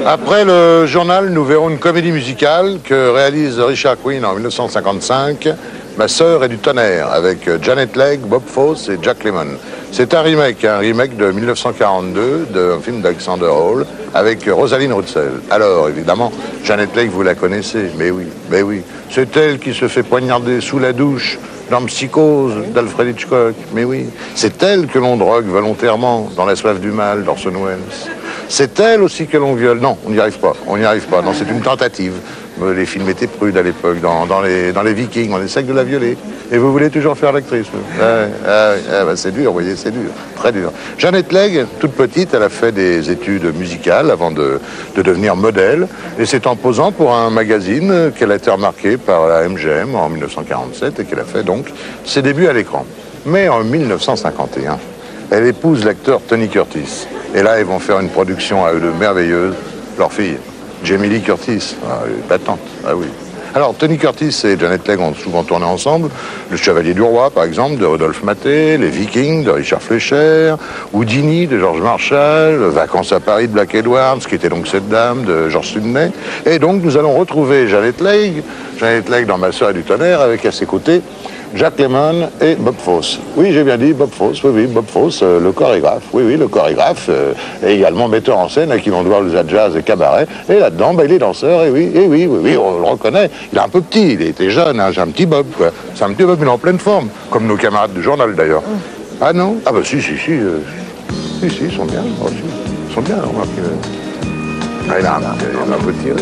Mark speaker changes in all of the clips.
Speaker 1: Après le journal, nous verrons une comédie musicale que réalise Richard Quinn en 1955, Ma sœur est du tonnerre, avec Janet Leigh, Bob Fosse et Jack Lemmon. C'est un remake de 1942 d'un film d'Alexander Hall avec Rosalind Russell. Alors, évidemment, Janet Leigh, vous la connaissez, mais oui. C'est elle qui se fait poignarder sous la douche dans Psychose d'Alfred Hitchcock, mais oui. C'est elle que l'on drogue volontairement dans La soif du mal d'Orson Welles. C'est elle aussi que l'on viole. Non, on n'y arrive pas. Non, c'est une tentative. Les films étaient prudes à l'époque. Dans les Vikings, on essaie de la violer. Et vous voulez toujours faire l'actrice. C'est dur, vous voyez, c'est dur. Très dur. Janet Leigh, toute petite, elle a fait des études musicales avant de devenir modèle. Et c'est en posant pour un magazine qu'elle a été remarquée par la MGM en 1947 et qu'elle a fait donc ses débuts à l'écran. Mais en 1951, elle épouse l'acteur Tony Curtis. Et là, ils vont faire une production à eux deux merveilleuse, leur fille, Jamie Lee Curtis, battante, oui. Alors, Tony Curtis et Janet Leigh ont souvent tourné ensemble. Le Chevalier du Roi, par exemple, de Rodolphe Maté, Les Vikings, de Richard Fleischer, Houdini, de George Marshall, Vacances à Paris, de Black Edwards, qui était donc cette dame, de George Sudney. Et donc, nous allons retrouver Janet Leigh dans Ma sœur et du tonnerre, avec à ses côtés Jack Lemmon et Bob Fosse. Oui, j'ai bien dit Bob Fosse, oui, Bob Fosse, le chorégraphe. Oui, le chorégraphe, et également metteur en scène à qui l'on doit le jazz et cabaret. Et là-dedans, il est danseur, et oui, on le reconnaît. Il est un peu petit, il était jeune, hein, c'est un petit Bob, quoi. C'est un petit Bob, il est en pleine forme, comme nos camarades du journal, d'ailleurs. Ah non? Ah bah si, ils sont bien. Oh, si. Ils sont bien, remarquez. Il a un peu tiré.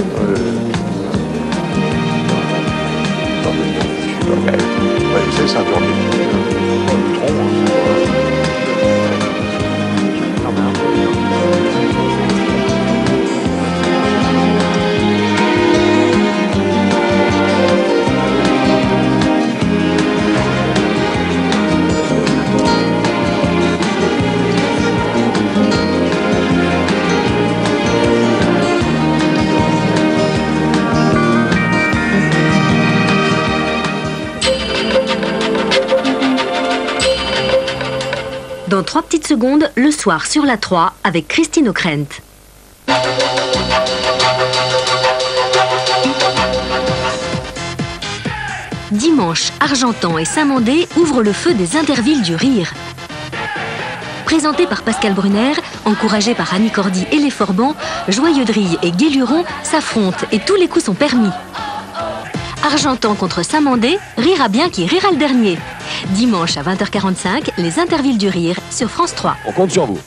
Speaker 1: C'est ça, tourner. Le tronc,
Speaker 2: Dans 3 petites secondes, le soir sur la 3 avec Christine O'Krent. Dimanche, Argentan et Saint-Mandé ouvrent le feu des Intervilles du Rire. Présenté par Pascal Brunner, encouragé par Annie Cordy et les Forbans, Joyeux-Drille et Guéluron s'affrontent et tous les coups sont permis. Argentan contre Saint-Mandé, rira bien qui rira le dernier. Dimanche à 20h45, les Intervilles du Rire sur France 3.
Speaker 3: On compte sur vous.